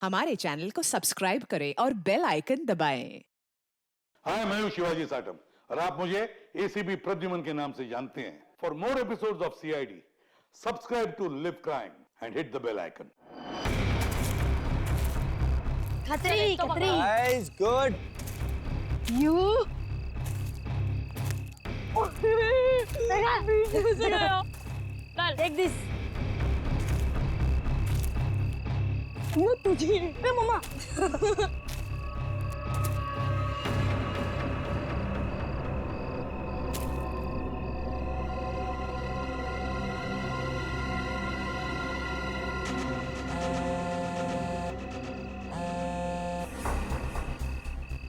हमारे चैनल को सब्सक्राइब करें और बेल आइकन दबाएं। हाय, मैं हूं शिवाजी साटम और आप मुझे एसीपी प्रद्युमन के नाम से जानते हैं। For more episodes of CID, subscribe to live crime and hit the bell icon. खतरी खतरी Guys, good. You take this मैं तुझे ए मम्मा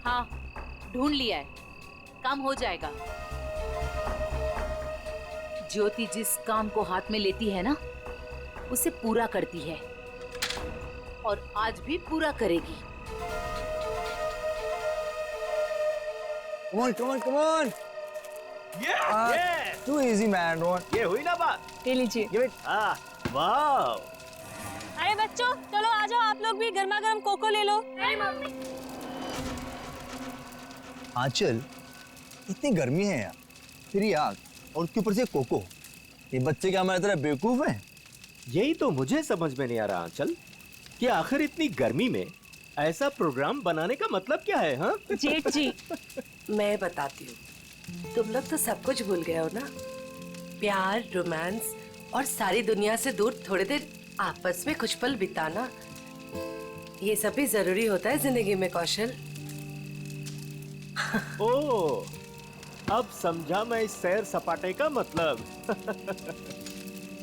हाँ, ढूंढ लिया है, काम हो जाएगा। ज्योति जिस काम को हाथ में लेती है ना, उसे पूरा करती है और आज भी पूरा करेगी। Come on. Yeah. Too easy, man. Ron. ये हुई ना बात। ले लीजिए। Give it. वाह। अरे बच्चों चलो आ जाओ, आप लोग भी गर्मा गर्म कोको ले लो। मम्मी आंचल, इतनी गर्मी है यार, फिर ये आग और उसके ऊपर से कोको। ये बच्चे क्या हमारी तरह बेवकूफ हैं? यही तो मुझे समझ में नहीं आ रहा आंचल, कि आखिर इतनी गर्मी में ऐसा प्रोग्राम बनाने का मतलब क्या है? हाँ जेठ जी मैं बताती हूँ, तुम लोग तो सब कुछ भूल गए हो ना। प्यार, रोमांस और सारी दुनिया से दूर थोड़ी देर आपस में कुछ पल बिताना, ये सब भी जरूरी होता है जिंदगी में कौशल। ओह, अब समझा मैं इस सैर सपाटे का मतलब।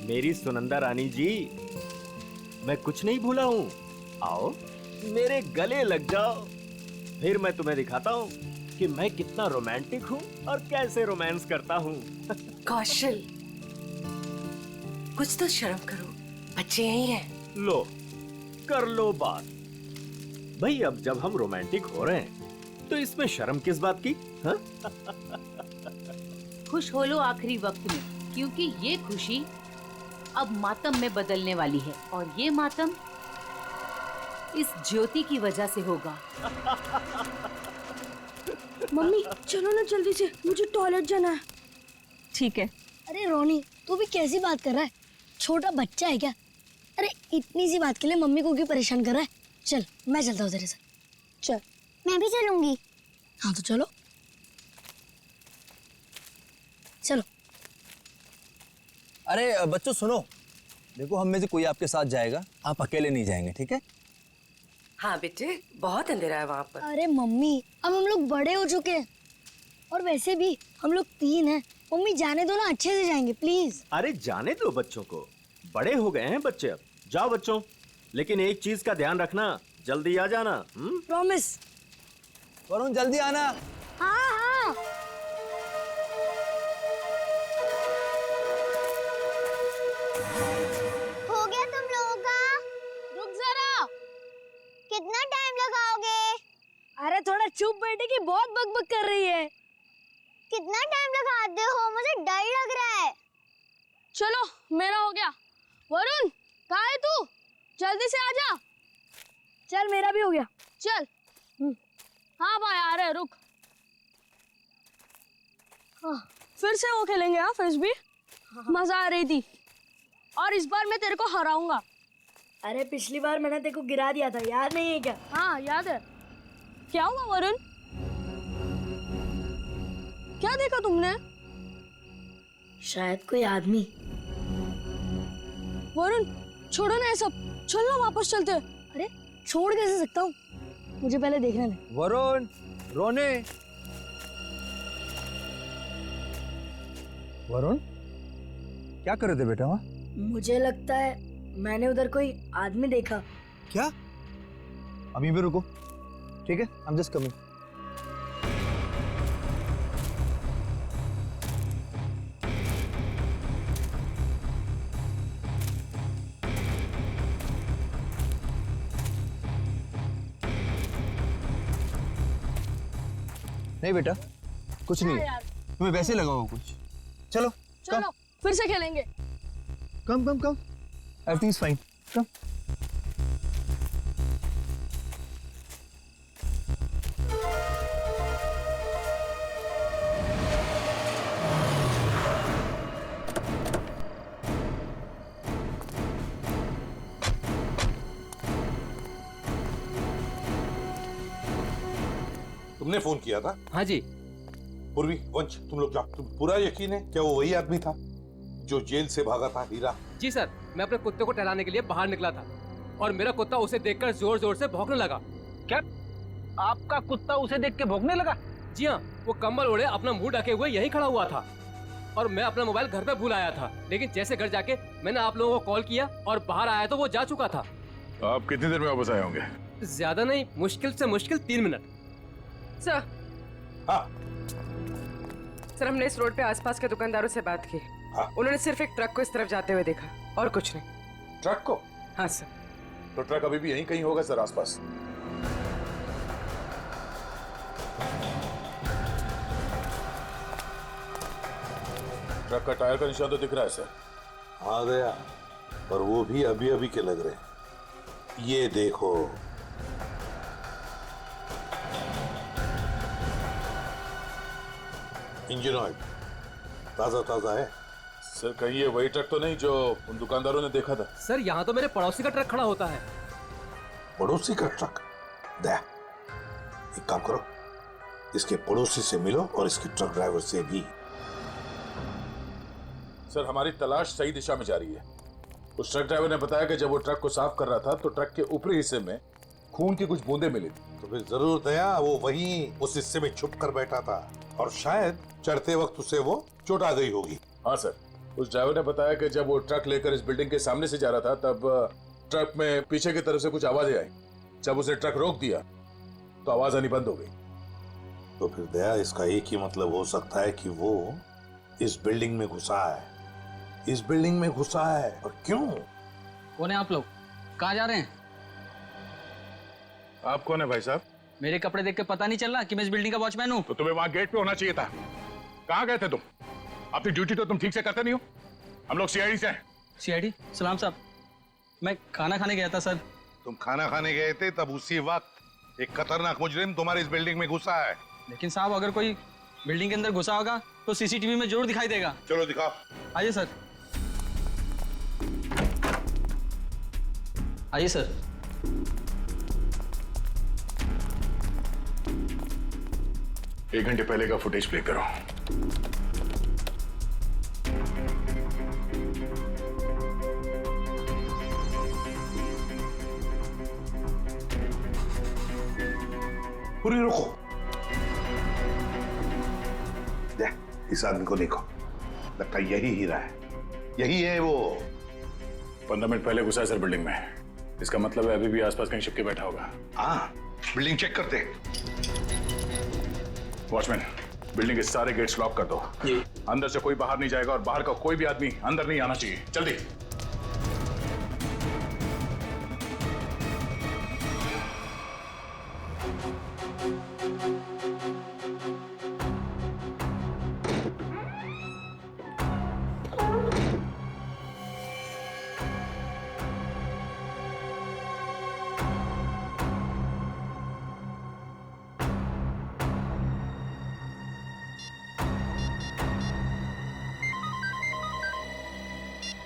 मेरी सुनंदा रानी जी, मैं कुछ नहीं भूला हूँ। आओ मेरे गले लग जाओ, फिर मैं तुम्हें दिखाता हूँ कि मैं कितना रोमांटिक हूँ और कैसे रोमांस करता हूँ। कौशल, कुछ तो शर्म करो, बच्चे यही हैं। लो, कर लो बात। भाई अब जब हम रोमांटिक हो रहे हैं तो इसमें शर्म किस बात की? हाँ? खुश हो लो आखिरी वक्त में, क्योंकि ये खुशी अब मातम में बदलने वाली है और ये मातम इस ज्योति की वजह से होगा। मम्मी चलो ना जल्दी से, मुझे टॉयलेट जाना है। ठीक है। अरे रोनी, तू भी कैसी बात कर रहा है? छोटा बच्चा है क्या? अरे इतनी सी बात के लिए मम्मी को क्यों परेशान कर रहा है? चल मैं चलता हूँ तेरे साथ। चल। मैं भी चलूंगी। हाँ तो चलो चलो। अरे बच्चों सुनो, देखो हम में से कोई आपके साथ जाएगा, आप अकेले नहीं जाएंगे, ठीक है? हाँ बेटे, बहुत अंधेरा है वहाँ पर। अरे मम्मी, अब हम लोग बड़े हो चुके हैं और वैसे भी हम लोग 3 हैं। मम्मी जाने दो ना, अच्छे से जाएंगे प्लीज। अरे जाने दो बच्चों को, बड़े हो गए हैं बच्चे अब। जाओ बच्चों, लेकिन एक चीज का ध्यान रखना, जल्दी आ जाना। प्रॉमिस। वरुण जल्दी आना। हाँ हाँ। हो गया तुम लोगों का? रुक जरा। कितना टाइम लगाओगे? अरे थोड़ा चुप बैठे कि बहुत बकबक कर रही है। कितना टाइम लगाते हो? मुझे डर लग रहा है। चलो मेरा हो गया। वरुण कहाँ है तू? जल्दी से आजा। चल मेरा भी हो गया। चल। हाँ भाई आ रहे, रुक। हाँ, फिर से वो खेलेंगे। हाँ फ्रिस्बी, मजा आ रही थी और इस बार मैं तेरे को हराऊंगा। अरे पिछली बार मैंने तेरे को गिरा दिया था, याद नहीं है क्या? हाँ याद है। क्या हुआ वरुण? क्या देखा तुमने? शायद कोई आदमी। वरुण छोड़ो ना ये सब, चल ना वापस चलते। अरे छोड़ कैसे सकता हूँ, मुझे पहले देखने दे। वरुण, रोने। वरुण क्या कर रहे थे बेटा वहाँ? मुझे लगता है मैंने उधर कोई आदमी देखा। क्या? अभी भी रुको, ठीक है? I'm just coming. नहीं बेटा, कुछ नहीं है, तुम्हें वैसे लगा होगा कुछ। चलो चलो फिर से खेलेंगे। कम कम कम, एवरीथिंग इज फाइन, कम। तुमने फोन किया था? हाँ जी। पूर्वी, वंश, तुम लोग जाओ। तुम पूरा यकीन है क्या वो वही आदमी था जो जेल से भागा था, हीरा? जी सर, मैं अपने कुत्ते को टहलाने के लिए बाहर निकला था और मेरा कुत्ता उसे देखकर जोर जोर से भौंकने लगा। क्या आपका कुत्ता उसे देख के भौंकने लगा? जी हाँ, वो कंबल ओढ़े अपना मुंह ढके हुए यहीं खड़ा हुआ था और मैं अपना मोबाइल घर पे भूल आया था, लेकिन जैसे घर जाके मैंने आप लोगों को कॉल किया और बाहर आया तो वो जा चुका था। आप कितनी देर में वापस आए होंगे? ज्यादा नहीं, मुश्किल से मुश्किल 3 मिनट। सर। हाँ। सर, हमने इस रोड पे आसपास के दुकानदारों से बात की। हाँ। उन्होंने सिर्फ एक ट्रक को इस तरफ जाते हुए देखा और कुछ नहीं। ट्रक को? हाँ सर। तो ट्रक अभी भी यहीं कहीं होगा सर, आसपास। ट्रक का टायर का निशान तो दिख रहा है सर। हाँ गया, पर वो भी अभी अभी के लग रहे हैं। ये देखो, इंजन ऑयल ताजा ताजा है। सर कहीं ये वही ट्रक तो नहीं जो उन दुकानदारों ने देखा था? सर यहाँ तो मेरे पड़ोसी का ट्रक खड़ा होता है। पड़ोसी का ट्रक? दे, एक काम करो, इसके पड़ोसी से मिलो और इसके ट्रक ड्राइवर से भी। सर हमारी तलाश सही दिशा में जा रही है। उस ट्रक ड्राइवर ने बताया कि जब वो ट्रक को साफ कर रहा था तो ट्रक के ऊपरी हिस्से में खून की कुछ बूंदें मिली थी। तो फिर जरूर दया वो वहीं उस हिस्से में छुप कर बैठा था और शायद चढ़ते वक्त उसे वो चोट आ गई होगी। हाँ सर, उस ड्राइवर ने बताया कि जब वो ट्रक लेकर इस बिल्डिंग के सामने से जा रहा था तब ट्रक में पीछे की तरफ से कुछ आवाजें आई। जब उसने ट्रक रोक दिया तो आवाज आनी बंद हो गई। तो फिर दया इसका एक ही मतलब हो सकता है कि वो इस बिल्डिंग में घुसा है। इस बिल्डिंग में घुसा है। और क्यों? कौन है आप लोग? कहाँ जा रहे हैं? आप कौन है भाई साहब? मेरे कपड़े देख के पता नहीं चल रहा कि मैं इस बिल्डिंग का वॉचमैन हूँ? तो तुम्हें वहां गेट पे होना चाहिए था। कहाँ गए थे तुम? अपनी ड्यूटी तो तुम ठीक से करते नहीं हो। हम लोग सीआईडी से हैं। सीआईडी? सलाम साहब, मैं खाना खाने गया था सर। तुम खाना खाने गए थे तब उसी वक्त एक खतरनाक मुजरिम तुम्हारे इस बिल्डिंग में घुसा है। लेकिन साहब अगर कोई बिल्डिंग के अंदर घुसा होगा तो सीसीटीवी में जरूर दिखाई देगा। चलो दिखाओ। आइए सर। आइए सर। एक घंटे पहले का फुटेज प्ले करो। पूरी रुको। इस आदमी को देखो, लगता है यही हीरा है। यही है वो। 15 मिनट पहले घुसा है सर बिल्डिंग में। इसका मतलब है अभी भी आसपास कहीं छिपके बैठा होगा। हाँ, बिल्डिंग चेक करते। वॉचमैन, बिल्डिंग के सारे गेट्स लॉक कर दो। जी। अंदर से कोई बाहर नहीं जाएगा और बाहर का कोई भी आदमी अंदर नहीं आना चाहिए। जल्दी।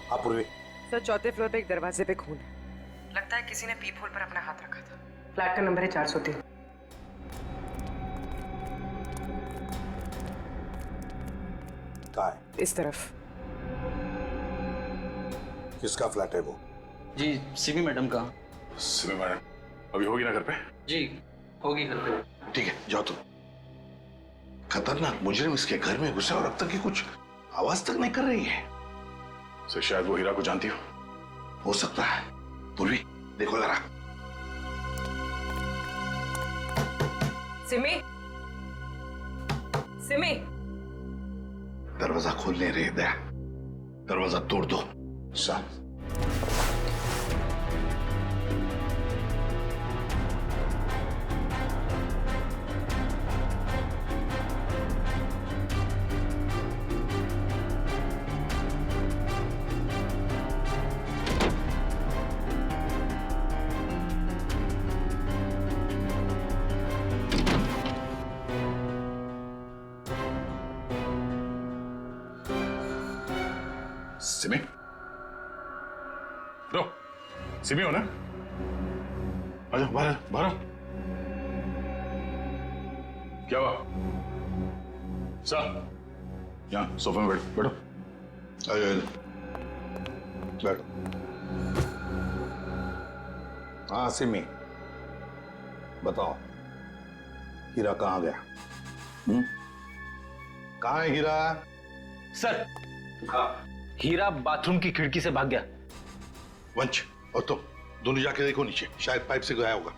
हाँ पूर्वी। सर, चौथे फ्लोर पे एक दरवाजे पे खून है। लगता है किसी ने पीप होल पर अपना हाथ रखा था। फ्लैट का नंबर है 403। कहाँ है? इस तरफ। किसका फ्लैट है वो? जी, सिमी मैडम का। सिमी मैडम अभी होगी ना घर पे? जी होगी घर पे। ठीक है, जाओ तुम। खतरनाक मुजरिम इसके घर में घुसा और अब तक की कुछ आवाज तक नहीं कर रही है। सर शायद वो हीरा को जानती हो सकता है। पूर्वी देखो जरा। सिमी, सिमी। दरवाजा खोल नहीं रही दया। दरवाजा तोड़ दो। सर सिमी? रो, सिमी हो ना? आजा बाहर, बाहर। क्या हुआ? सर, यहाँ सोफे में बैठो। बैठो। हाँ सिमी, बताओ हीरा कहाँ गया? कहाँ है हीरा? सर, हीरा बाथरूम की खिड़की से भाग गया। वंश और तुम दोनों जाके देखो नीचे, शायद पाइप से गया होगा।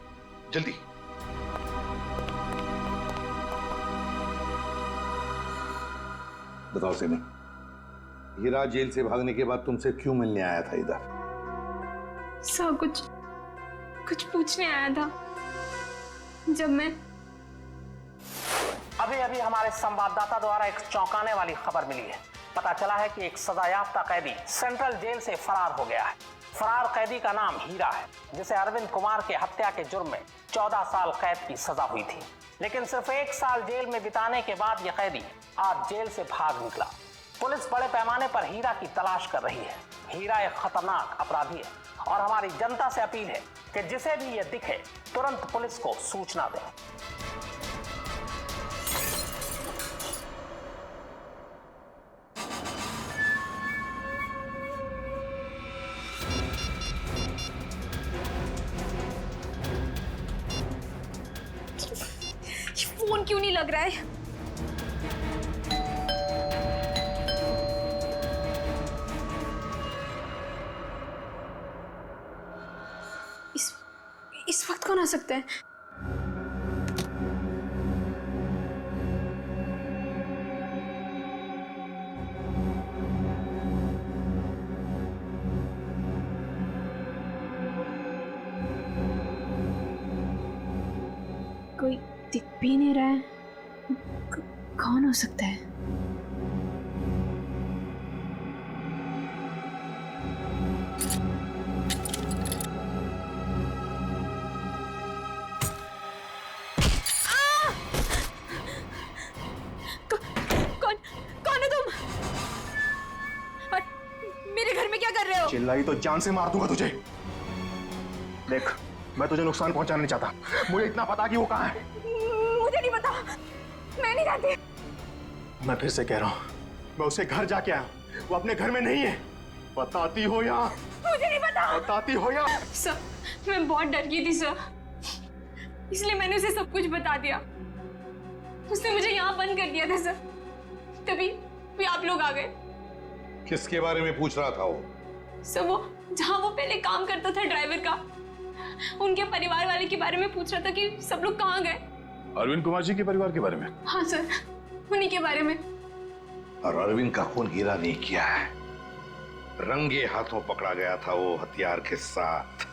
जल्दी। बताओ सिमी, हीरा जेल से भागने के बाद तुमसे क्यों मिलने आया था इधर? सर कुछ पूछने आया था। जब मैं अभी हमारे संवाददाता द्वारा एक चौंकाने वाली खबर मिली है। पता चला है कि एक सजायाफ्ता कैदी सेंट्रल जेल से फरार हो गया है। फरार कैदी का नाम हीरा है, जिसे अरविंद कुमार के हत्या के जुर्म में 14 साल कैद की सजा हुई थी। लेकिन सिर्फ 1 साल जेल में बिताने के बाद यह कैदी आज जेल से भाग निकला। पुलिस बड़े पैमाने पर हीरा की तलाश कर रही है। हीरा एक खतरनाक अपराधी है और हमारी जनता से अपील है कि जिसे भी ये दिखे तुरंत पुलिस को सूचना दें। फोन क्यों नहीं लग रहा है? इस वक्त कौन आ सकता है? कोई दिख भी नहीं रहा है। कौन हो सकता है? कौन है तुम? और मेरे घर में क्या कर रहे हो? चिल्लाई तो जान से मार दूंगा तुझे। देख, मैं तुझे नुकसान पहुंचाना नहीं चाहता। मुझे इतना पता कि वो कहाँ है। मुझे नहीं पता, मैं नहीं जानती। मैं फिर से कह रहा हूँ, मैं उसे घर जाके आया, वो अपने घर में नहीं है। बताती हो या? मुझे नहीं पता। बताती हो या? सर, मैं बहुत डर गई थी सर, इसलिए मैंने उसे सब कुछ बता दिया। उसने मुझे यहाँ बंद कर दिया था सर, तभी आप लोग आ गए। किसके बारे में पूछ रहा था वो? सर, वो जहाँ वो पहले काम करता था ड्राइवर का, उनके परिवार वाले के बारे में पूछ रहा था कि सब लोग कहाँ गए। अरविंद कुमार जी के परिवार के बारे में? हाँ सर, उन्हीं के बारे में। और अरविंद का खून हीरा नहीं किया है, रंगे हाथों पकड़ा गया था वो हथियार के साथ।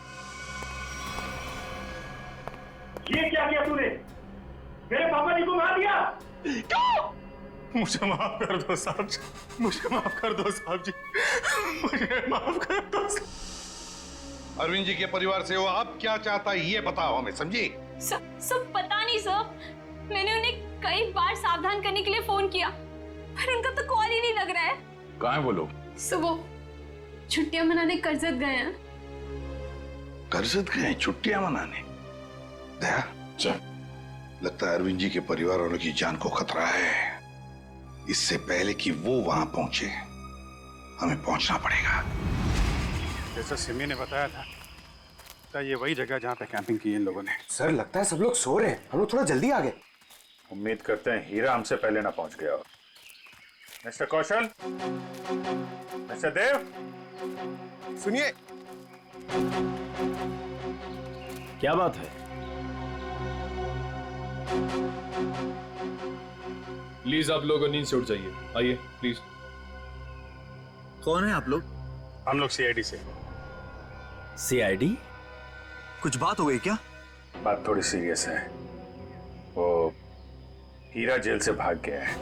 ये क्या किया तूने? मेरे पापा जी को मार दिया। क्यों? मुझे माफ कर दो साहब जी, मुझे माफ कर दो साहब जी, मुझे माफ कर दो। अरविंद जी के परिवार से वो अब क्या चाहता है ये बताओ हमें, समझी? सब पता नहीं सर, मैंने उन्हें कई बार सावधान करने के लिए फोन किया, पर उनका तो कॉल ही नहीं लग रहा है। कहाँ है वो लोग? सर, वो छुट्टियां मनाने कर्जत गए हैं। कर्जत गए छुट्टियां मनाने? दया, लगता है अरविंद जी के परिवार वालों की जान को खतरा है। इससे पहले कि वो वहां पहुंचे, हमें पहुंचना पड़ेगा। जैसा सिमी ने बताया था, तो ये वही जगह जहाँ पे कैंपिंग की इन लोगों ने। सर, लगता है सब लोग सो रहे हैं, हम लोग थोड़ा जल्दी आ गए। उम्मीद करते हैं हीरा हमसे पहले ना पहुंच गया हो। मिस्टर कौशल, मिस्टर देव, सुनिए। क्या बात है? प्लीज आप लोग नींद से उठ जाइए, आइए प्लीज। कौन है आप लोग? हम लोग सीआईडी से। सीआईडी? कुछ बात हो गई क्या? बात थोड़ी सीरियस है। वो हीरा जेल से भाग गया है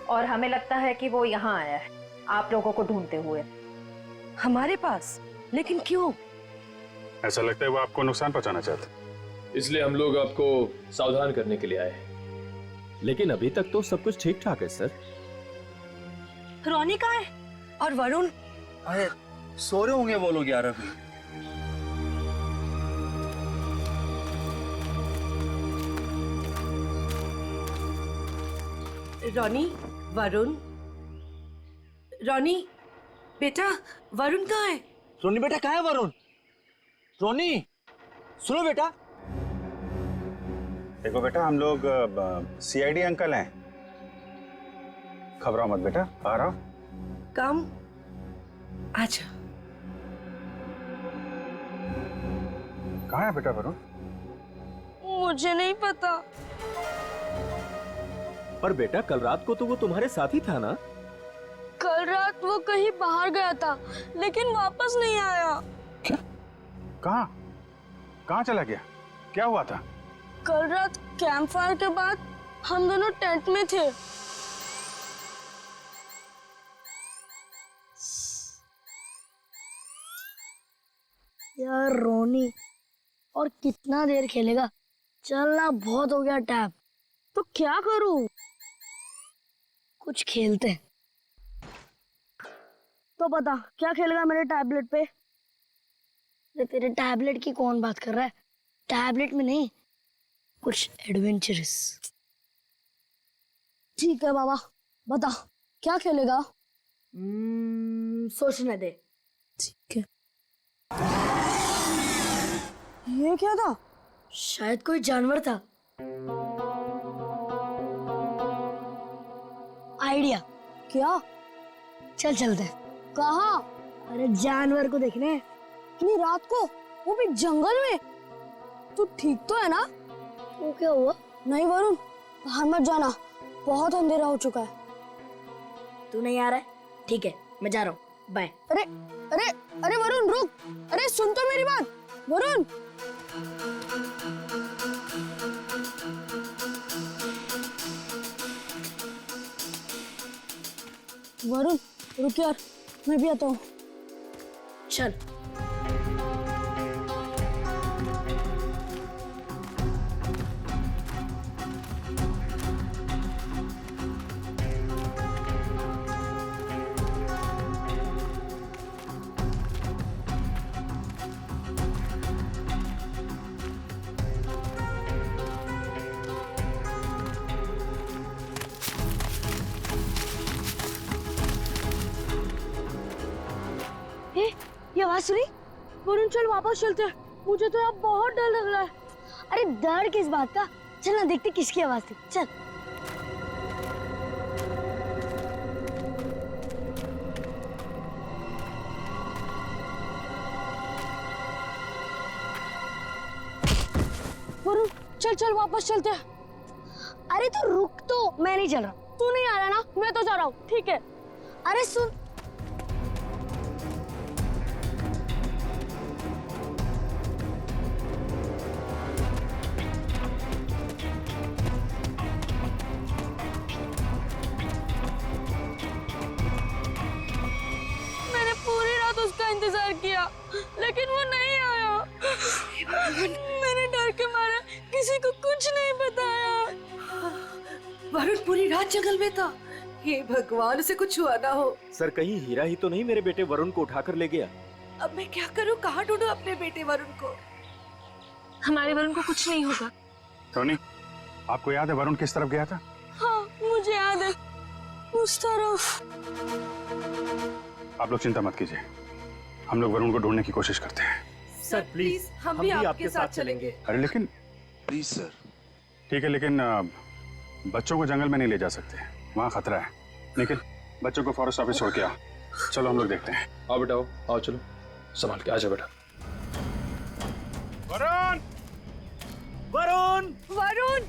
और हमें लगता है कि वो यहाँ आया है आप लोगों को ढूंढते हुए। हमारे पास? लेकिन क्यों? ऐसा लगता है वो आपको नुकसान पहुंचाना चाहता, इसलिए हम लोग आपको सावधान करने के लिए आए हैं। लेकिन अभी तक तो सब कुछ ठीक ठाक है सर। रोनी कहाँ है? और वरुण? अरे सो रहे होंगे वो लोग यार अभी। रोनी, वरुण, रोनी, बेटा वरुण कहाँ है? रोनी बेटा कहाँ है वरुण? रोनी सुनो बेटा। देखो बेटा, हम लोग सीआईडी अंकल हैं। घबराओ मत बेटा, आ रहा हूं। काम अच्छा। कहाँ है बेटा वरुण? मुझे नहीं पता। पर बेटा कल रात को तो वो तुम्हारे साथ ही था ना? कल रात वो कहीं बाहर गया था लेकिन वापस नहीं आया। क्या? कहाँ? कहाँ चला गया? क्या हुआ था? कल रात कैंप फायर के बाद हम दोनों टेंट में थे। यार रोनी, और कितना देर खेलेगा? चलना बहुत हो गया टैब। तो क्या करूं? कुछ खेलते हैं। तो बता क्या खेलेगा मेरे टैबलेट पे? तेरे टैबलेट की कौन बात कर रहा है? टैबलेट में नहीं, कुछ एडवेंचरस। ठीक है बाबा, बता क्या खेलेगा? सोचने दे। ठीक है। ये क्या था? शायद कोई जानवर था। आइडिया। क्या? चल चलते। कहाँ? अरे जानवर को देखने। इतनी रात को, वो भी जंगल में? तू ठीक तो है ना? वो क्या हुआ? नहीं वरुण, बाहर मत जाना, बहुत अंधेरा हो चुका है। तू नहीं आ रहा है? ठीक है, मैं जा रहा हूँ। बाय। अरे अरे अरे वरुण रुक, अरे सुन तो मेरी बात। वरुण वरुण रुक यार, मैं भी आता हूँ। चल। ये आवाज सुनी? वरुण चल वापस चलते हैं, मुझे तो अब बहुत डर लग रहा है। अरे डर किस बात का? चल ना देखते किसकी आवाज थी। चल। वरुण चल चल वापस चलते हैं। अरे तू रुक तो, मैं नहीं चल रहा। तू नहीं आ रहा ना? मैं तो जा रहा हूँ। ठीक है। अरे सुन, मैंने पूरी रात उसका इंतजार किया लेकिन वो नहीं आया। मैंने डर के मारे किसी को कुछ नहीं बताया। वरुण पूरी रात जंगल में था। हे भगवान, उसे कुछ हुआ ना हो। सर कहीं हीरा ही तो नहीं मेरे बेटे वरुण को उठाकर ले गया? अब मैं क्या करूं? कहाँ ढूंढूं अपने बेटे वरुण को? हमारे वरुण को कुछ नहीं होगा। रोनी, आपको याद है वरुण किस तरफ गया था? हाँ मुझे याद है, उस तरफ। आप लोग चिंता मत कीजिए, हम लोग वरुण को ढूंढने की कोशिश करते हैं। सर प्लीज, हम भी आपके साथ चलेंगे। अरे लेकिन प्लीज सर। ठीक है, लेकिन बच्चों को जंगल में नहीं ले जा सकते, वहाँ खतरा है। लेकिन बच्चों को फॉरेस्ट ऑफिस छोड़ के आओ। चलो हम लोग देखते हैं। आओ बेटा, आओ चलो, संभाल के आजा बेटा। वरुण! वरुण! वरुण!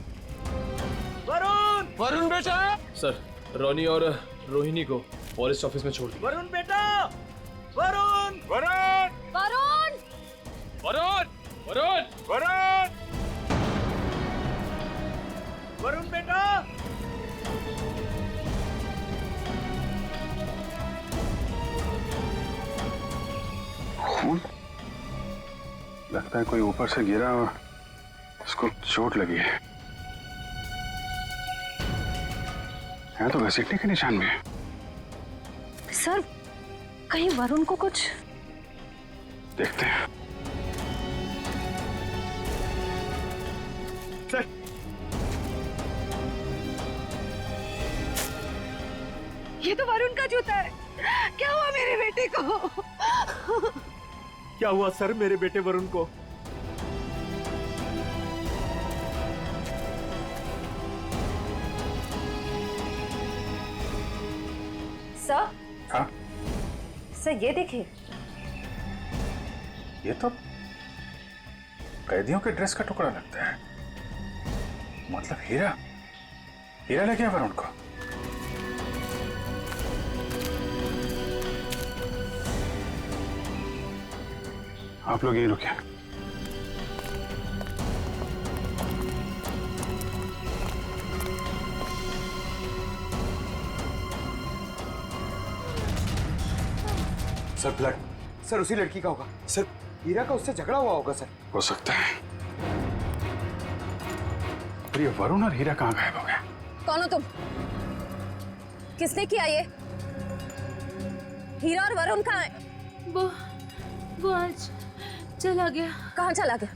वरुण! वरुण बेटा! सर, रोनी और रोहिणी को फॉरेस्ट ऑफिस में छोड़ दिया। वरुण बेटा! वरुण! वरुण! वरुण! वरुण! वरुण! वरुण! वरुण बेटा! खून? लगता है कोई ऊपर से गिरा और उसको चोट लगी है। तो घसीटने के निशान में है। सर, कहीं वरुण को कुछ? देखते हैं। सर, ये तो वरुण का जूता है। क्या हुआ मेरे बेटे को? क्या हुआ सर मेरे बेटे वरुण को? सर। हाँ? सर ये देखिए। ये तो कैदियों के ड्रेस का टुकड़ा लगता है। मतलब हीरा ले गया वरुण को। आप लोग यहीं रुकिए। Sir blood. सर उसी लड़की का होगा। सर हीरा का उससे झगड़ा हुआ होगा सर। हो सकता है। पर ये वरुण और हीरा कहाँ गायब हो गए? कौन हो तुम? किसने किया ये? हीरा और वरुण कहाँ है? वो आज चला गया। कहाँ चला गया?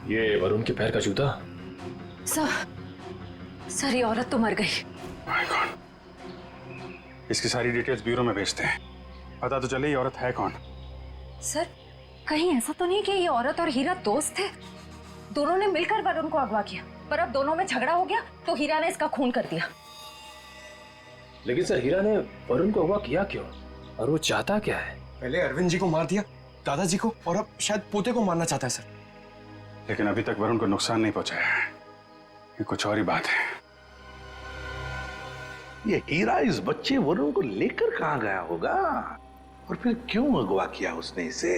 ये वरुण के पैर का जूता। सर ये औरत तो मर गई। My God. इसकी सारी डिटेल्स ब्यूरो में भेजते हैं। पता तो चले ये औरत है कौन। सर कहीं ऐसा तो नहीं कि ये औरत और हीरा दोस्त थे? दोनों ने मिलकर वरुण को अगवा किया, पर अब दोनों में झगड़ा हो गया तो हीरा ने इसका खून कर दिया। लेकिन सर हीरा ने वरुण को अगवा किया क्यों? और वो चाहता क्या है? पहले अरविंद जी को मार दिया, दादाजी को, और अब शायद पोते को मारना चाहता है सर। लेकिन अभी तक वरुण को नुकसान नहीं पहुंचाया है। ये कुछ और ही बात है। ये हीरा इस बच्चे वरुण को लेकर कहाँ गया होगा और फिर क्यों अगवा किया उसने इसे?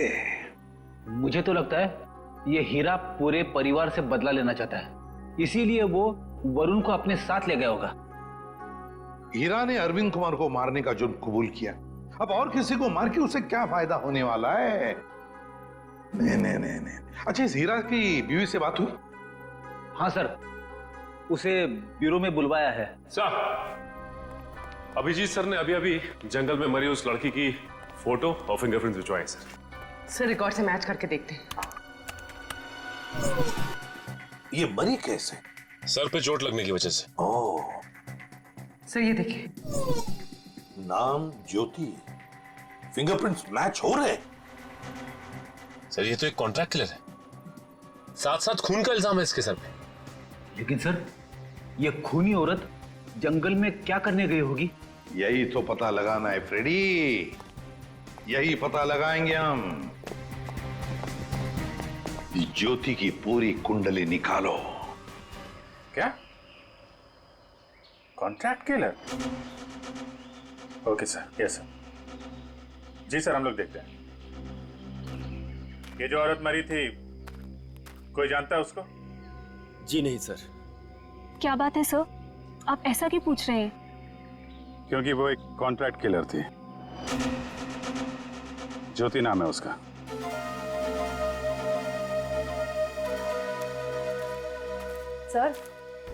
मुझे तो लगता है ये हीरा पूरे परिवार से बदला लेना चाहता है, इसीलिए वो वरुण को अपने साथ ले गया होगा। हीरा ने अरविंद कुमार को मारने का जुर्म कबूल किया, अब और किसी को मार के उसे क्या फायदा होने वाला है? नहीं। अच्छा, इस हीरा की बीवी से बात हुई? हाँ सर, उसे ब्यूरो में बुलवाया है। सर, अभिजीत सर ने अभी जंगल में मरी उस लड़की की फोटो और फिंगरप्रिंट्स भिजवाए सर रिकॉर्ड से मैच करके देखते हैं। ये मरी कैसे? सर पे चोट लगने की वजह से। ओह। सर ये देखिए, नाम ज्योति, फिंगरप्रिंट्स मैच हो रहे। सर ये तो एक कॉन्ट्रैक्ट किलर है, साथ साथ खून का इल्जाम है इसके सर पे। लेकिन सर ये खूनी औरत जंगल में क्या करने गई होगी? यही तो पता लगाना है फ्रेडी, यही पता लगाएंगे हम। ज्योति की पूरी कुंडली निकालो। क्या? Contract killer? Okay sir, yes sir. जी सर, हम लोग देखते हैं। ये जो औरत मरी थी, कोई जानता है उसको? जी नहीं सर। क्या बात है सर, आप ऐसा क्यों पूछ रहे हैं? क्योंकि वो एक कॉन्ट्रैक्ट किलर थी। ज्योति नाम है उसका। सर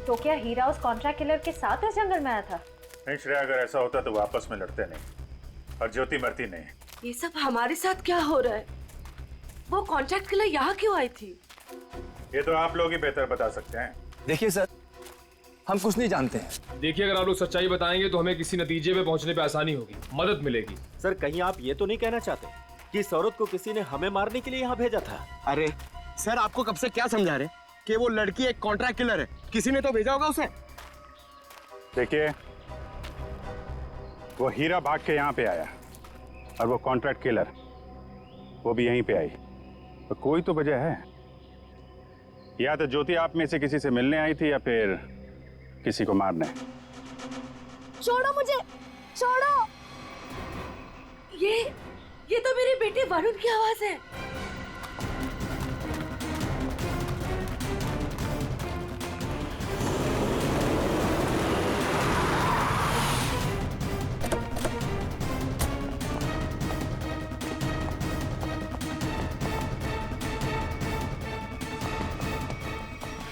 तो क्या हीरा उस कॉन्ट्रैक्ट किलर के साथ इस जंगल में आया था? नहीं श्रेया, अगर ऐसा होता तो वो आपस में लड़ते नहीं और ज्योति मरती नहीं। ये सब हमारे साथ क्या हो रहा है? वो कॉन्ट्रैक्ट किलर यहाँ क्यों आई थी? ये तो आप लोग ही बेहतर बता सकते हैं। देखिए सर, हम कुछ नहीं जानते हैं। देखिए, अगर आप लोग सच्चाई बताएंगे तो हमें किसी नतीजे पे पहुंचने पे आसानी होगी, मदद मिलेगी। सर कहीं आप ये तो नहीं कहना चाहते कि इस औरत को किसी ने हमें मारने के लिए यहाँ भेजा था? अरे सर, आपको कब से क्या समझा रहे कि वो लड़की एक कॉन्ट्रैक्ट किलर है? किसी ने तो भेजा होगा उसे। देखिए, वो हीरा भाग के यहाँ पे आया और वो कॉन्ट्रैक्ट किलर वो भी यहीं पे आई, तो कोई तो वजह है। या तो ज्योति आप में से किसी से मिलने आई थी या फिर किसी को मारने। छोड़ो मुझे, छोड़ो। ये तो मेरे बेटे वरुण की आवाज है।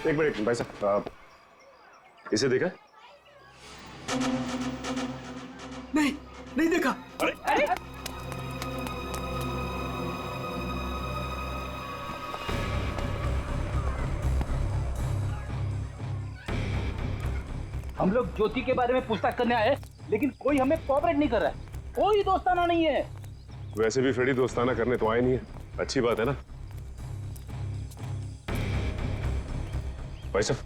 एक मिनट भाई साहब, इसे देखा? नहीं देखा। अरे हम लोग ज्योति के बारे में पूछताछ करने आए, लेकिन कोई हमें कोऑपरेट नहीं कर रहा है। कोई दोस्ताना नहीं है। वैसे भी फ्रेडी दोस्ताना करने तो आए नहीं है, अच्छी बात है ना। भाई साहब,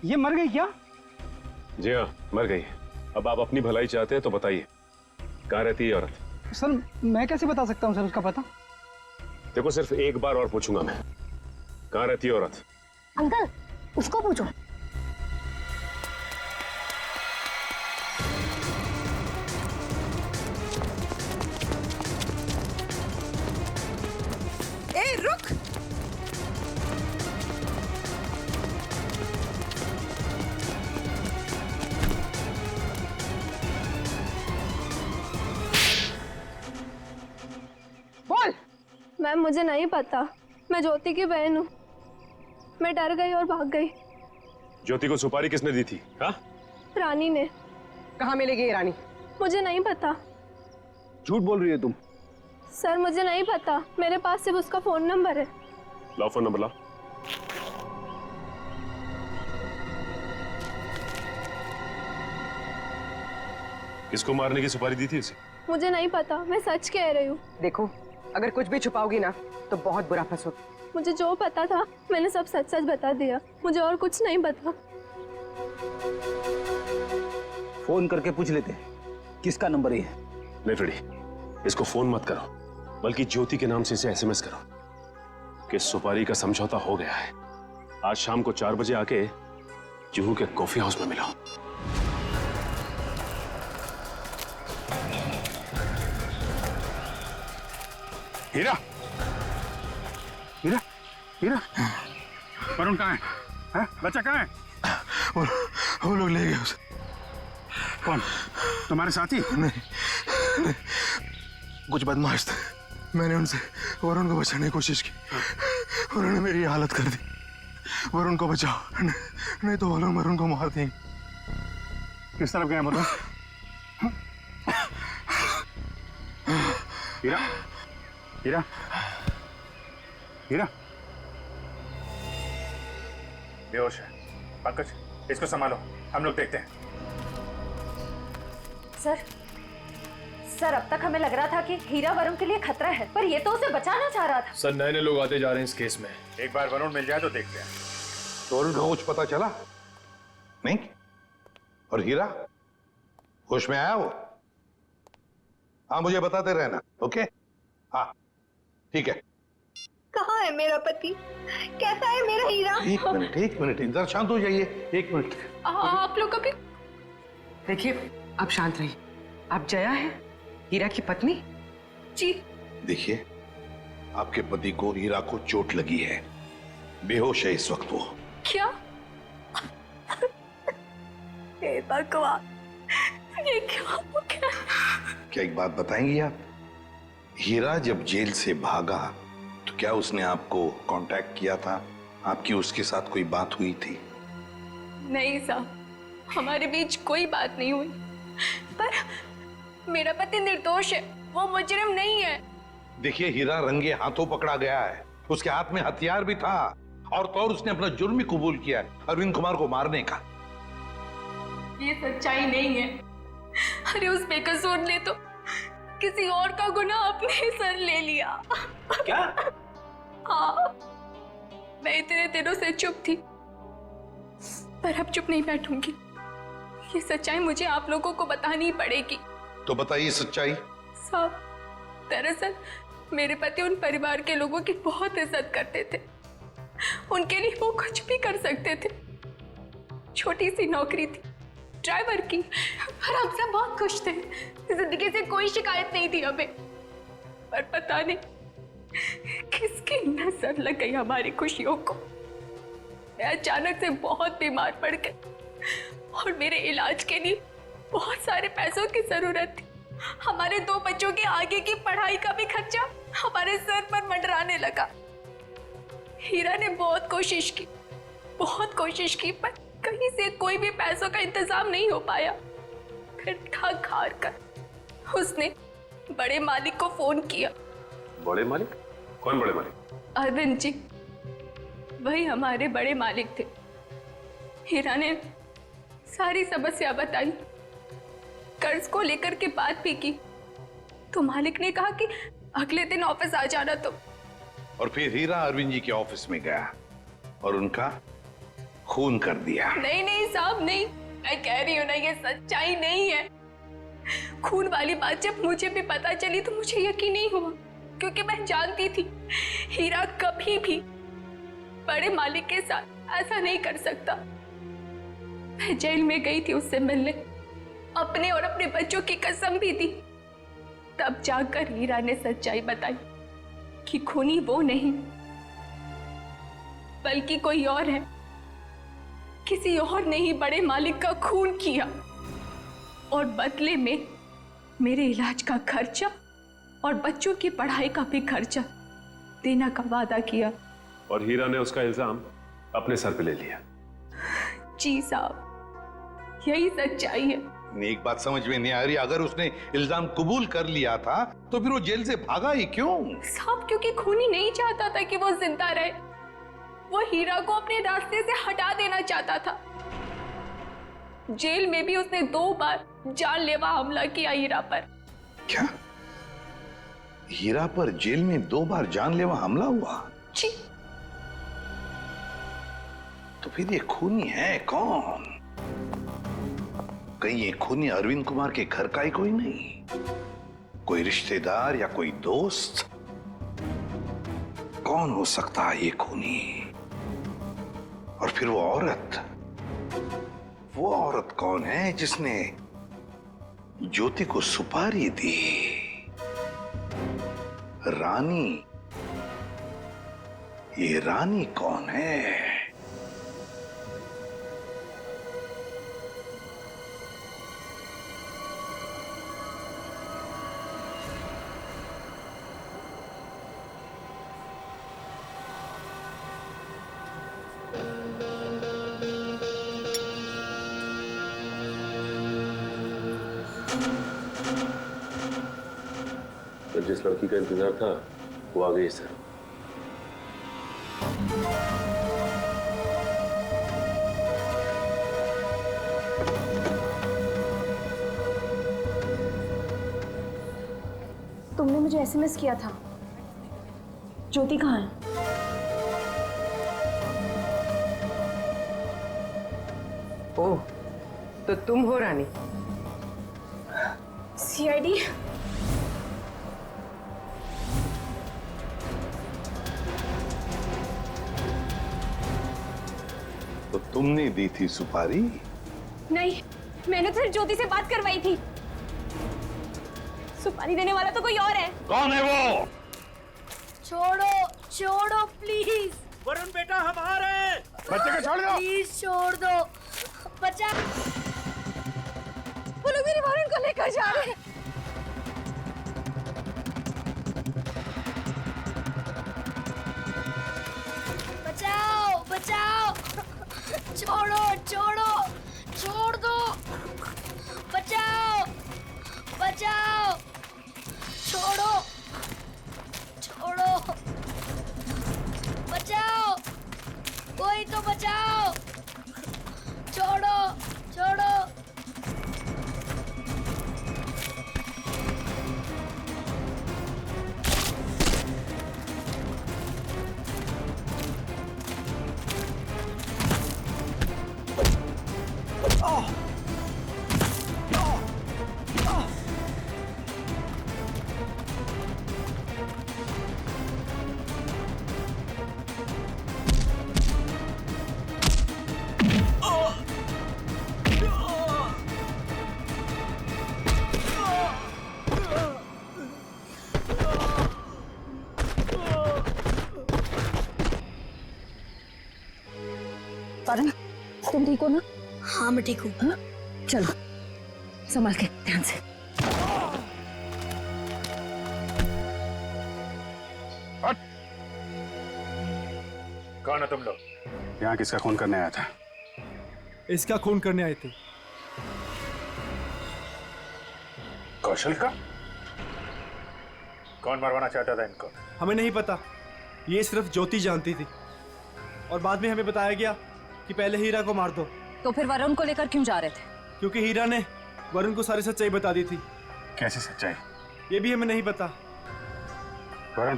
ये मर गई क्या? जी हाँ, मर गई। अब आप अपनी भलाई चाहते हैं तो बताइए, कहाँ रहती है औरत? सर मैं कैसे बता सकता हूँ सर उसका पता? देखो, सिर्फ एक बार और पूछूंगा मैं, कहाँ रहती है औरत? अंकल उसको पूछो। ए रुक। बोल। मैम मुझे नहीं पता, मैं ज्योति की बहन हूँ। मैं डर गई और भाग गई। ज्योति को सुपारी किसने दी थी? हाँ? रानी ने। कहाँ मिलेगी ये रानी? मुझे नहीं पता। झूठ बोल रही है तुम। सर मुझे नहीं पता, मेरे पास सिर्फ उसका फोन नंबर है। लाओ फोन नंबर, लाओ। किसको मारने की सुपारी दी थी उसे? मुझे नहीं पता, मैं सच कह रही हूँ। देखो, अगर कुछ भी छुपाओगी ना तो बहुत बुरा फंसोगी। मुझे जो पता था मैंने सब सच सच बता दिया, मुझे और कुछ नहीं पता। फोन करके पूछ लेते किसका नंबर है। नहीं फ्रेडी, इसको फोन मत करो, बल्कि ज्योति के नाम से इसे एसएमएस करो कि सुपारी का समझौता हो गया है। आज शाम को 4 बजे आके जुहू के कॉफी हाउस में मिलो। हीरा, हीरा, हीरा, वरुण कहाँ है? हाँ? बच्चा कहाँ है? वो लोग ले गए उसे। कौन? तुम्हारे साथी? नहीं, कुछ बदमाश थे। मैंने उनसे वरुण को बचाने की कोशिश की, उन्होंने मेरी हालत कर दी। वरुण को बचाओ, नहीं तो वो लोग वरुण को मार देंगे। किस तरफ गए वरुण? हीरा, हीरा, हीरा, बेहोश है। पंकज, इसको संभालो, हम लोग देखते हैं। सर अब तक हमें लग रहा था कि हीरा वरुण के लिए खतरा है, पर ये तो उसे बचाना चाह रहा था। सर, नए लोग आते जा रहे हैं इस केस में। एक बार वरुण मिल जाए तो देखते हैं। तो वरुण को कुछ पता चला नहीं? और हीरा होश में आया वो? हाँ, मुझे बताते रहना। ओके? हाँ ठीक है। कहाँ है मेरा पति? कैसा है मेरा हीरा? एक मिनट इधर शांत हो जाइए। 1 मिनट। आप लोग कभी देखिए, आप शांत रहिए। आप जया है, हीरा की पत्नी? जी। देखिए, आपके पति को हीरा को चोट लगी है, बेहोश है इस वक्त वो। क्या? ये भगवान, ये क्या हो गया? क्या एक बात बताएंगी आप? हीरा जब जेल से भागा तो क्या उसने आपको कांटेक्ट किया था? आपकी उसके साथ कोई बात हुई थी? नहीं साहब, हमारे बीच कोई बात नहीं हुई। पर मेरा पति निर्दोष है, वो मुजरिम नहीं है। देखिए, हीरा रंगे हाथों पकड़ा गया है, उसके हाथ में हथियार भी था, और तो और उसने अपना जुर्म भी कबूल किया है, अरविंद कुमार को मारने का। ये सच्चाई नहीं है। अरे उस बेकसूर ने तो किसी और का गुनाह अपने सर ले लिया। क्या? हाँ, मैं इतने दिनों से चुप थी, पर अब चुप नहीं बैठूंगी। ये सच्चाई मुझे आप लोगों को बतानी पड़ेगी। तो बताइए सच्चाई। साहब, दरअसल मेरे पति उन परिवार के लोगों की बहुत इज्जत करते थे, उनके लिए वो कुछ भी कर सकते थे। छोटी सी नौकरी थी ड्राइवर की, पर हम सब बहुत खुश थे, जिंदगी से कोई शिकायत नहीं थी हमें। पर पता नहीं किसकी नजर लग गई हमारी खुशियों को। मैं अचानक से बहुत बीमार पड़ गई और मेरे इलाज के लिए बहुत सारे पैसों की जरूरत थी। हमारे 2 बच्चों के आगे की पढ़ाई का भी खर्चा हमारे सर पर मंडराने लगा। हीरा ने बहुत कोशिश की, पर कहीं से कोई भी पैसों का इंतजाम नहीं हो पाया। फिर थक हार कर उसने बड़े मालिक को फोन किया। बड़े मालिक? कौन बड़े मालिक? अरविंद जी। वही हमारे बड़े मालिक थे। हीरा ने सारी समस्या बताई, कर्ज को लेकर के बात भी की, तो मालिक ने कहा कि अगले दिन ऑफिस आ जाना तुम। और फिर हीरा अरविंद जी के ऑफिस में गया और उनका खून कर दिया। नहीं नहीं साहब, नहीं, मैं कह रही हूँ ना, ये सच्चाई नहीं है। खून वाली बात जब मुझे भी पता चली तो मुझे यकीन नहीं हुआ, क्योंकि मैं जानती थी हीरा कभी भी बड़े मालिक के साथ ऐसा नहीं कर सकता। मैं जेल में गई थी उससे मिलने, अपने और अपने बच्चों की कसम भी दी। तब जाकर हीरा ने सच्चाई बताई कि खूनी वो नहीं बल्कि कोई और है। किसी और ने ही बड़े मालिक का खून किया और बदले में मेरे इलाज का खर्चा और बच्चों की पढ़ाई का भी खर्चा देने का वादा किया। और हीरा ने उसका इल्जाम अपने सर पे ले लिया। जी साहब, यही सच्चाई है। एक बात समझ में नहीं आ रही, अगर उसने इल्जाम कबूल कर लिया था तो फिर वो जेल से भागा ही क्यों? साहब, क्योंकि खूनी नहीं चाहता था कि वो जिंदा रहे। वो हीरा को अपने रास्ते से हटा देना चाहता था। जेल में भी उसने 2 बार जानलेवा हमला किया हीरा पर। क्या? हीरा पर जेल में 2 बार जानलेवा हमला हुआ? जी। तो फिर ये खूनी है कौन? कहीं ये खूनी अरविंद कुमार के घर का ही कोई नहीं? कोई रिश्तेदार या कोई दोस्त? कौन हो सकता है ये खूनी? और फिर वो औरत कौन है जिसने ज्योति को सुपारी दी? रानी। ये रानी कौन है? तो जिस लड़की का इंतजार था वो आ गई सर। तुमने मुझे एसएमएस किया था। ज्योति कहाँ है? ओह, तो तुम हो रानी? सीआईडी? तो तुमने दी थी सुपारी? नहीं, मैंने तो सिर्फ ज्योति से बात करवाई थी। सुपारी देने वाला तो कोई और है। कौन है वो? छोड़ो छोड़ो प्लीज। वरुण बेटा, हम आ रहे हैं। बच्चे को छोड़ दो। प्लीज छोड़ दो। बच्चा, वो लोग मेरे वरुण को लेकर जा रहे हैं। बचाओ बचाओ, छोड़ो छोड़ो, छोड़ दो। बचाओ बचाओ, छोड़ो छोड़ो, बचाओ, कोई तो बचाओ, छोड़ो छोड़ो। वरुण, तुम ठीक हो ना? हाँ मैं ठीक हूँ। चलो, संभाल के, ध्यान से। कौन है तुम लोग? यहाँ किसका खून करने आया था? इसका खून करने आए थे। कौशल का? कौन मरवाना चाहता था इनको? हमें नहीं पता, ये सिर्फ ज्योति जानती थी। और बाद में हमें बताया गया कि पहले हीरा को मार दो। तो फिर वरुण को लेकर क्यों जा रहे थे? क्योंकि हीरा ने वरुण को सारी सच्चाई बता दी थी। कैसी सच्चाई? ये भी हमें नहीं पता। वरुण?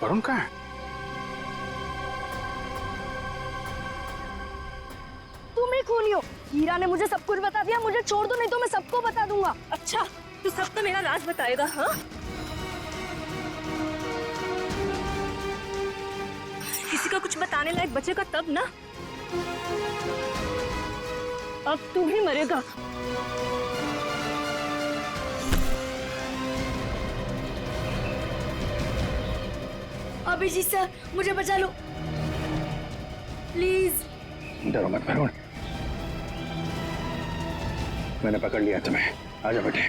वरुण कहाँ है? तुम ही खूनी हो। हीरा ने मुझे सब कुछ बता दिया, मुझे छोड़ दो नहीं तो मैं सबको बता दूंगा। अच्छा, तू सबको मेरा राज बताएगा? हाँ, किसी का कुछ बताने लायक बचेगा तब ना। अब तू भी मरेगा। अभिजीत सर, मुझे बचा लो प्लीज। डरो मत वरुण, मैंने पकड़ लिया तुम्हें। आजा बेटे,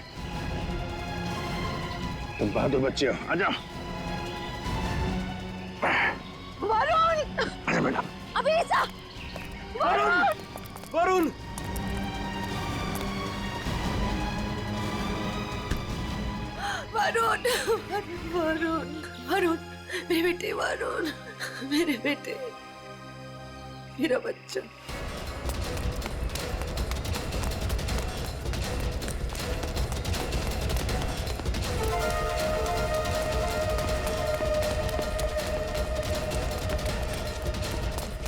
तुम बहादुर बच्चे हो, आजा। वरुण! आजा बेटा। अभिजीत! वरुण! वरुण! वरुण! वरुण! वरुण! मेरे बेटे वरुण, मेरे बेटे, मेरा बच्चा।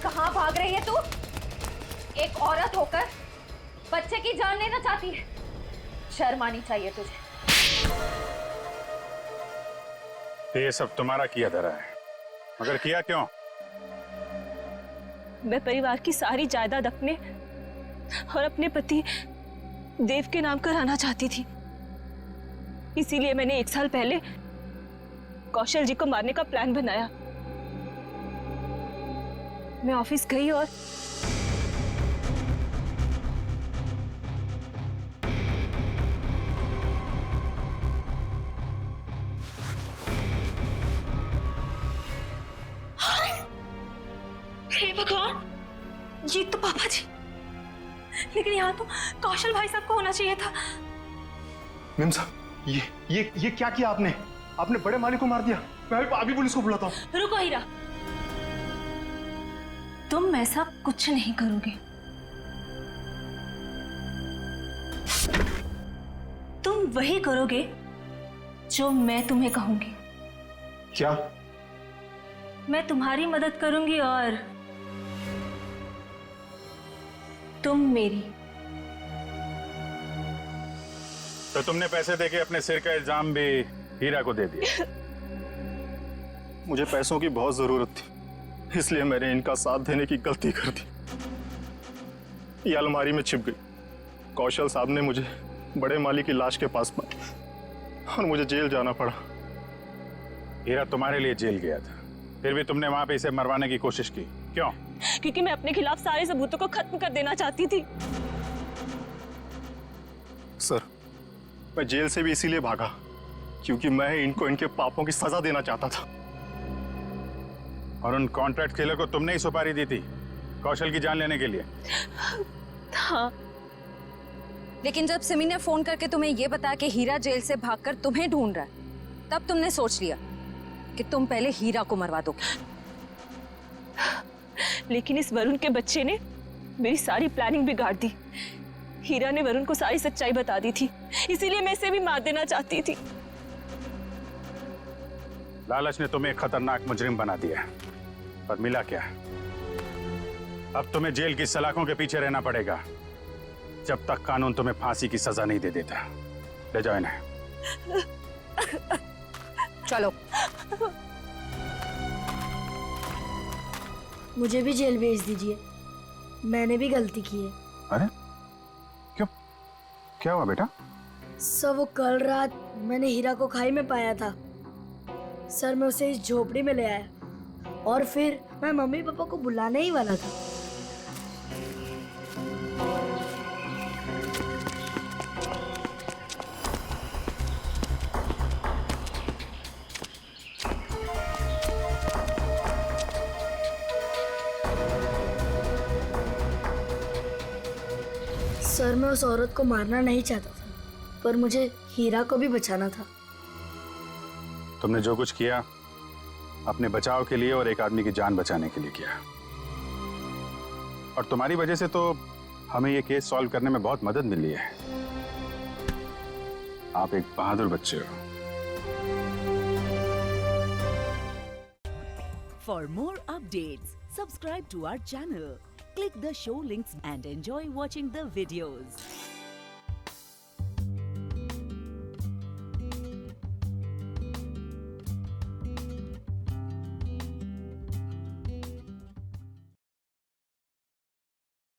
कहाँ भाग रही है तू? एक औरत होकर बच्चे की जान लेना चाहती है। शर्म आनी चाहिए तुझे। ये सब तुम्हारा किया धरा है, मगर किया क्यों? मैं परिवार की सारी जायदाद अपने और अपने पति देव के नाम कराना चाहती थी। इसीलिए मैंने 1 साल पहले कौशल जी को मारने का प्लान बनाया। मैं ऑफिस गई और हे भगवान, ये तो पापा जी। लेकिन यहाँ तो कौशल भाई साहब को होना चाहिए था। मैम साहब, ये क्या किया आपने? आपने बड़े मालिक को मार दिया। मैं अभी पुलिस को बुलाता हूँ। रुको हीरा, तुम ऐसा कुछ नहीं करोगे। तुम वही करोगे जो मैं तुम्हें कहूंगी। क्या? मैं तुम्हारी मदद करूंगी और तुम मेरी। तो तुमने पैसे देके अपने सिर का इल्जाम भी हीरा को दे दिया। मुझे पैसों की बहुत जरूरत थी, इसलिए मैंने इनका साथ देने की गलती कर दी। ये अलमारी में छिप गई। कौशल साहब ने मुझे बड़े माली की लाश के पास पाया और मुझे जेल जाना पड़ा। हीरा तुम्हारे लिए जेल गया था, फिर भी तुमने वहां पे इसे मरवाने की कोशिश की, क्यों? क्योंकि मैं अपने खिलाफ सारे सबूतों को खत्म कर देना चाहती थी। सर, मैं जेल से भी इसीलिए भागा क्योंकि मैं इनको इनके पापों की सजा देना चाहता था। और उन कॉन्ट्रैक्ट किलर को तुमने ही सुपारी दी थी कौशल की जान लेने के लिए? हाँ। लेकिन जब सिमी ने फोन करके तुम्हें यह बताया कि हीरा जेल से भागकर तुम्हें ढूंढ रहा है, तब तुमने सोच लिया कि तुम पहले हीरा को मरवा दोगे। लेकिन इस वरुण के बच्चे ने मेरी सारी प्लानिंग बिगाड़ दी। हीरा ने वरुण को सारी सच्चाई बता दी थी, इसीलिए मैं इसे भी मार देना चाहती थी। लालच ने तुम्हें एक खतरनाक मुजरिम बना दिया, पर मिला क्या? अब तुम्हें जेल की सलाखों के पीछे रहना पड़ेगा जब तक कानून तुम्हें फांसी की सजा नहीं दे देता। ले जाओ इन्हें। चलो। मुझे भी जेल भेज दीजिए, मैंने भी गलती की है। अरे क्यों, क्या हुआ बेटा? सर, वो कल रात मैंने हीरा को खाई में पाया था। सर, मैं उसे इस झोपड़ी में ले आया और फिर मैं मम्मी पापा को बुलाने ही वाला था। सर, मैं उस औरत को मारना नहीं चाहता था, पर मुझे हीरा को भी बचाना था। तुमने जो कुछ किया अपने बचाव के लिए और एक आदमी की जान बचाने के लिए किया। और तुम्हारी वजह से तो हमें ये केस सॉल्व करने में बहुत मदद मिली है। आप एक बहादुर बच्चे हो। For more updates, subscribe to our channel, click the show links and enjoy watching the videos.